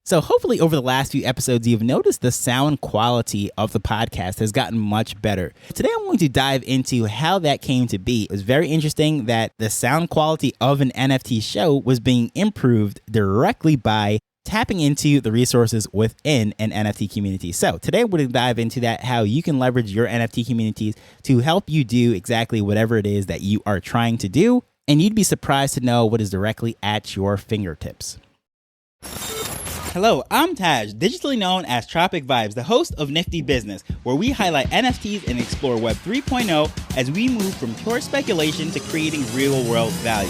So hopefully over the last few episodes, you've noticed the sound quality of the podcast has gotten much better. Today, I'm going to dive into how that came to be. It was very interesting that the sound quality of an NFT show was being improved directly by tapping into the resources within an NFT community. So today we're going to dive into that, how you can leverage your NFT communities to help you do exactly whatever it is that you are trying to do. And you'd be surprised to know what is directly at your fingertips. Hello, I'm Taj, digitally known as Tropic Vibes, the host of Nifty Business, where we highlight NFTs and explore Web 3.0 as we move from pure speculation to creating real-world value.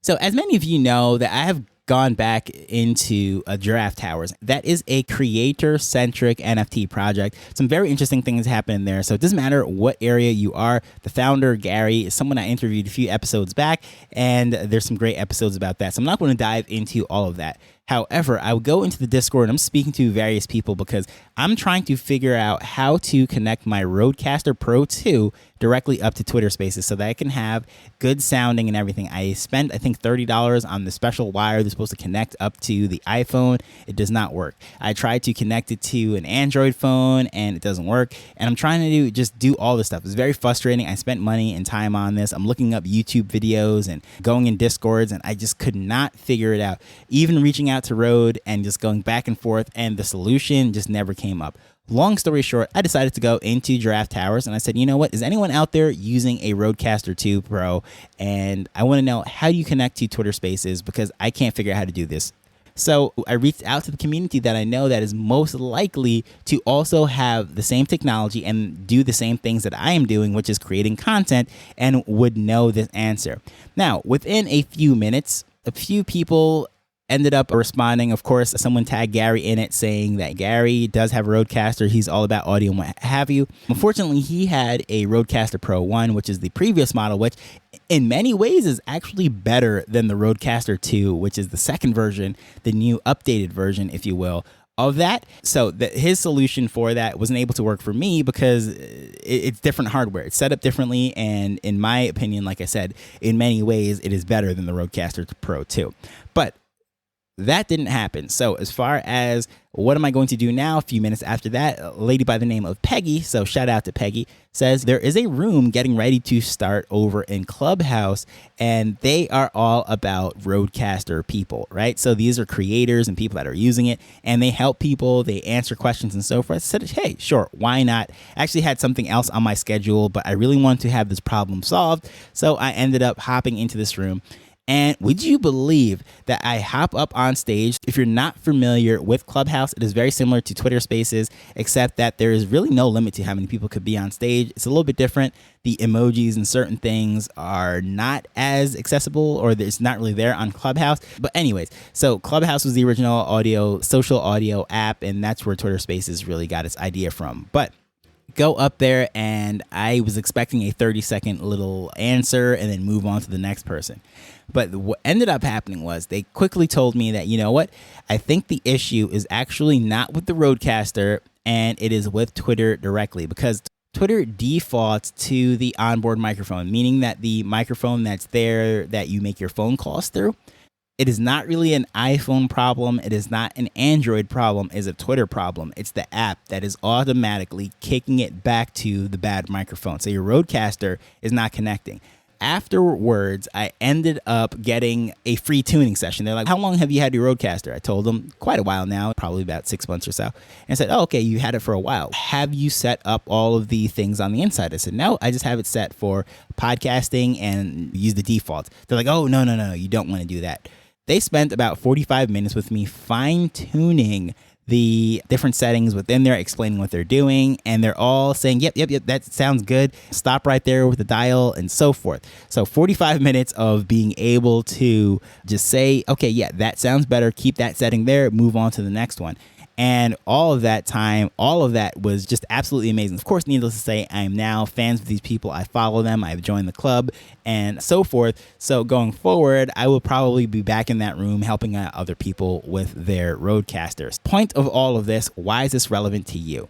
So as many of you know, that I have gone back into Giraffe Towers. That is a creator-centric NFT project. Some very interesting things happen there. So it doesn't matter what area you are. The founder, Gary, is someone I interviewed a few episodes back, and there's some great episodes about that. So I'm not going to dive into all of that. However, I would go into the Discord and I'm speaking to various people because I'm trying to figure out how to connect my Rodecaster Pro 2 directly up to Twitter Spaces so that I can have good sounding and everything. I spent, I think, $30 on the special wire that's supposed to connect up to the iPhone. It does not work. I tried to connect it to an Android phone and it doesn't work. And I'm trying to just do all this stuff. It's very frustrating. I spent money and time on this. I'm looking up YouTube videos and going in Discords, and I just could not figure it out. Even reaching out to Rode and just going back and forth, and the solution just never came up. Long story short, I decided to go into Giraffe Towers and I said, you know what, is anyone out there using a Rodecaster 2 Pro? And I want to know, how do you connect to Twitter Spaces, because I can't figure out how to do this. So I reached out to the community that I know that is most likely to also have the same technology and do the same things that I am doing, which is creating content, and would know this answer. Now, within a few minutes, a few people ended up responding. Of course, someone tagged Gary in it saying that Gary does have a Rodecaster. He's all about audio and what have you. Unfortunately, he had a Rodecaster Pro 1, which is the previous model, which in many ways is actually better than the Rodecaster 2, which is the second version, the new updated version, if you will, of that. So his solution for that wasn't able to work for me because it's different hardware. It's set up differently, and in my opinion, like I said, in many ways, it is better than the Rodecaster Pro 2. But that didn't happen. So as far as what am I going to do now, a few minutes after that, a lady by the name of Peggy, so shout out to Peggy, says there is a room getting ready to start over in Clubhouse, and they are all about Rodecaster people, right? So these are creators and people that are using it, and they help people, they answer questions and so forth. I said, hey, sure, why not? I actually had something else on my schedule, but I really wanted to have this problem solved, so I ended up hopping into this room. And would you believe that I hop up on stage? If you're not familiar with Clubhouse, it is very similar to Twitter Spaces, except that there is really no limit to how many people could be on stage. It's a little bit different. The emojis and certain things are not as accessible, or it's not really there on Clubhouse. But anyways, so Clubhouse was the original social audio app, and that's where Twitter Spaces really got its idea from. But go up there, and I was expecting a 30-second little answer and then move on to the next person. But what ended up happening was they quickly told me that, you know what, I think the issue is actually not with the Rodecaster, and it is with Twitter directly, because Twitter defaults to the onboard microphone, meaning that the microphone that's there that you make your phone calls through, it is not really an iPhone problem. It is not an Android problem. It's a Twitter problem. It's the app that is automatically kicking it back to the bad microphone. So your Rodecaster is not connecting. Afterwards, I ended up getting a free tuning session. They're like, how long have you had your Rodecaster? I told them quite a while now, probably about 6 months or so. And I said, oh, okay, you had it for a while. Have you set up all of the things on the inside? I said, no, I just have it set for podcasting and use the defaults. They're like, oh, no, you don't want to do that. They spent about 45 minutes with me fine-tuning the different settings within there, explaining what they're doing, and they're all saying, yep, that sounds good. Stop right there with the dial and so forth. So 45 minutes of being able to just say, okay, yeah, that sounds better. Keep that setting there, move on to the next one. And all of that time, all of that was just absolutely amazing. Of course, needless to say, I am now fans of these people. I follow them. I've joined the club and so forth. So going forward, I will probably be back in that room helping out other people with their Roadcasters. Point of all of this, why is this relevant to you?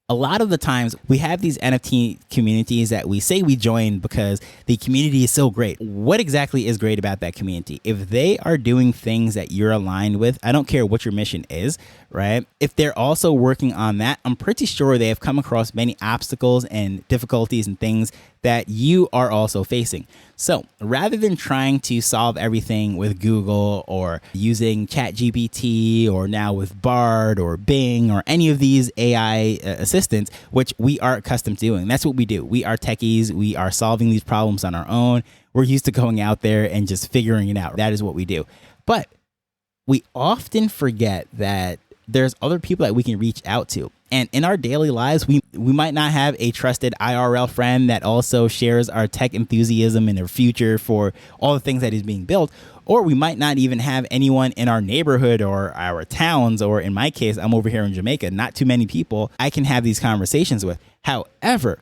A lot of the times we have these NFT communities that we say we join because the community is so great. What exactly is great about that community? If they are doing things that you're aligned with, I don't care what your mission is, right? If they're also working on that, I'm pretty sure they have come across many obstacles and difficulties and things that you are also facing. So rather than trying to solve everything with Google or using ChatGPT or now with Bard or Bing or any of these AI assistants, which we are accustomed to doing, that's what we do. We are techies. We are solving these problems on our own. We're used to going out there and just figuring it out. That is what we do. But we often forget that there's other people that we can reach out to. And in our daily lives, we might not have a trusted IRL friend that also shares our tech enthusiasm and their future for all the things that is being built. Or we might not even have anyone in our neighborhood or our towns, or in my case, I'm over here in Jamaica, not too many people I can have these conversations with. However,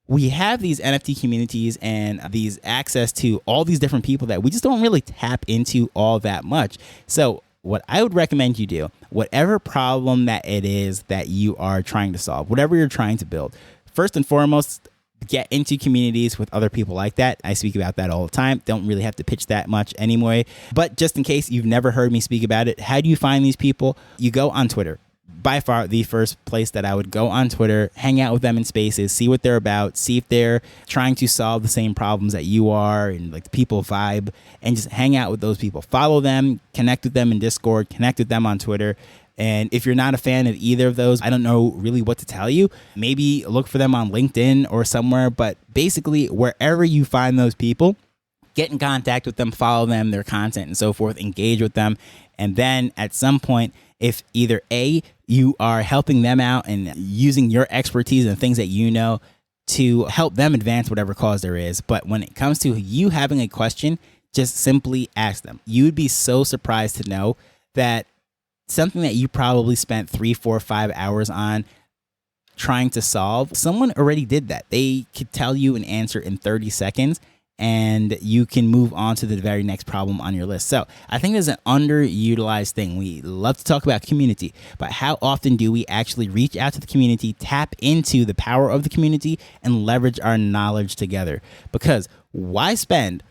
we have these NFT communities and these access to all these different people that we just don't really tap into all that much. So what I would recommend you do, whatever problem that it is that you are trying to solve, whatever you're trying to build, first and foremost, get into communities with other people like that. I speak about that all the time. Don't really have to pitch that much anyway. But just in case you've never heard me speak about it, how do you find these people? You go on Twitter. By far the first place that I would go on Twitter, hang out with them in spaces, see what they're about, see if they're trying to solve the same problems that you are and like the people vibe, and just hang out with those people. Follow them, connect with them in Discord, connect with them on Twitter. And if you're not a fan of either of those, I don't know really what to tell you. Maybe look for them on LinkedIn or somewhere. But basically, wherever you find those people, get in contact with them, follow them, their content and so forth, engage with them. And then at some point, if either A, you are helping them out and using your expertise and things that you know to help them advance whatever cause there is. But when it comes to you having a question, just simply ask them. You would be so surprised to know that something that you probably spent 3, 4, 5 hours on trying to solve, someone already did that. They could tell you an answer in 30 seconds. And you can move on to the very next problem on your list. So I think there's an underutilized thing. We love to talk about community, but how often do we actually reach out to the community, tap into the power of the community, and leverage our knowledge together? Because why spend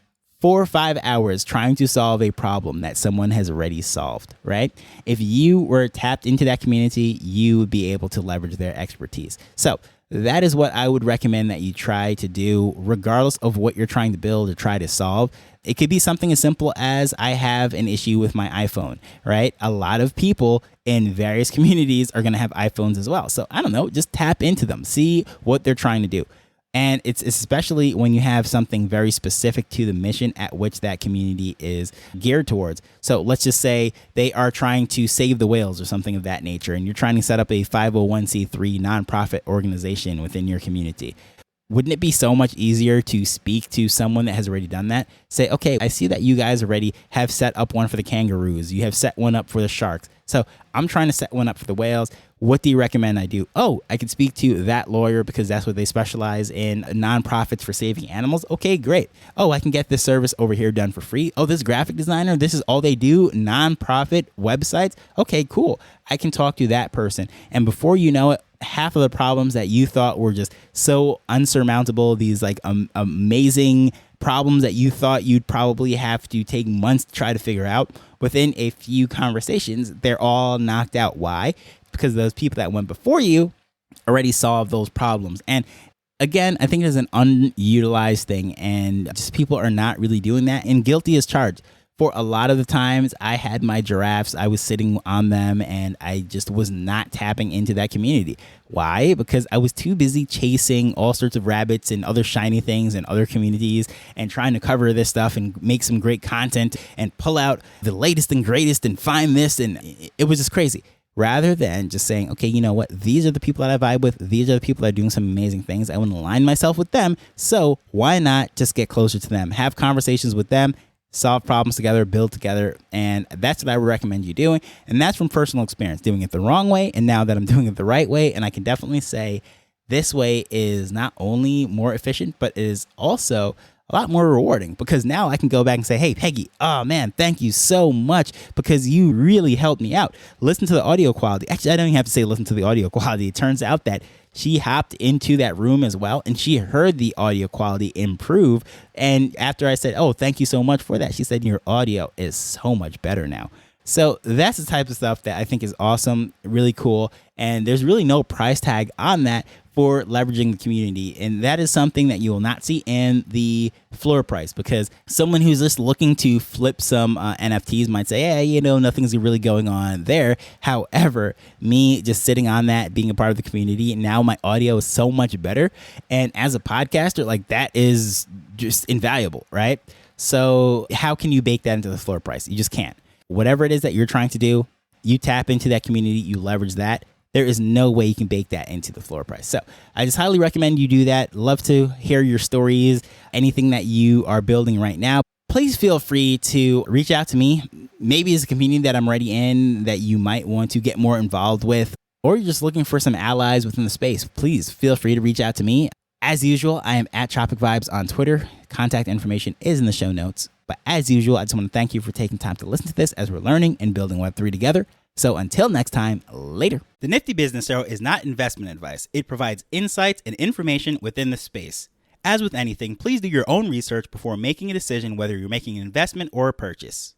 4 or 5 hours trying to solve a problem that someone has already solved, right? If you were tapped into that community, you would be able to leverage their expertise. So that is what I would recommend that you try to do, regardless of what you're trying to build or try to solve. It could be something as simple as I have an issue with my iPhone, right? A lot of people in various communities are going to have iPhones as well. So I don't know, just tap into them, see what they're trying to do. And it's especially when you have something very specific to the mission at which that community is geared towards. So let's just say they are trying to save the whales or something of that nature, and you're trying to set up a 501c3 nonprofit organization within your community. Wouldn't it be so much easier to speak to someone that has already done that? Say, okay, I see that you guys already have set up one for the kangaroos. You have set one up for the sharks. So I'm trying to set one up for the whales. What do you recommend I do? Oh, I could speak to that lawyer because that's what they specialize in, nonprofits for saving animals. Okay, great. Oh, I can get this service over here done for free. Oh, this graphic designer, this is all they do, nonprofit websites. Okay, cool. I can talk to that person. And before you know it, half of the problems that you thought were just so unsurmountable, these like amazing problems that you thought you'd probably have to take months to try to figure out, within a few conversations, they're all knocked out. Why? Because those people that went before you already solved those problems. And again, I think there's an unutilized thing, and just people are not really doing that, and guilty as charged. For a lot of the times I had my giraffes, I was sitting on them, and I just was not tapping into that community. Why? Because I was too busy chasing all sorts of rabbits and other shiny things in other communities and trying to cover this stuff and make some great content and pull out the latest and greatest and find this. And it was just crazy. Rather than just saying, okay, you know what? These are the people that I vibe with. These are the people that are doing some amazing things. I want to align myself with them. So why not just get closer to them, have conversations with them, solve problems together, build together. And that's what I would recommend you doing. And that's from personal experience, doing it the wrong way. And now that I'm doing it the right way, and I can definitely say this way is not only more efficient, but is also a lot more rewarding, because now I can go back and say, hey, Peggy, oh man, thank you so much, because you really helped me out. Listen to the audio quality. Actually, I don't even have to say listen to the audio quality. It turns out that she hopped into that room as well, and she heard the audio quality improve. And after I said, oh, thank you so much for that, she said, your audio is so much better now. So that's the type of stuff that I think is awesome, really cool. And there's really no price tag on that for leveraging the community. And that is something that you will not see in the floor price, because someone who's just looking to flip some NFTs might say, hey, you know, nothing's really going on there. However, me just sitting on that, being a part of the community, and now my audio is so much better. And as a podcaster, like, that is just invaluable, right? So how can you bake that into the floor price? You just can't. Whatever it is that you're trying to do, you tap into that community, you leverage that. There is no way you can bake that into the floor price. So I just highly recommend you do that. Love to hear your stories, anything that you are building right now. Please feel free to reach out to me. Maybe it's a community that I'm already in that you might want to get more involved with, or you're just looking for some allies within the space. Please feel free to reach out to me. As usual, I am at Tropic Vibes on Twitter. Contact information is in the show notes. But as usual, I just want to thank you for taking time to listen to this as we're learning and building Web3 together. So until next time, later. The Nifty Business Show is not investment advice. It provides insights and information within the space. As with anything, please do your own research before making a decision whether you're making an investment or a purchase.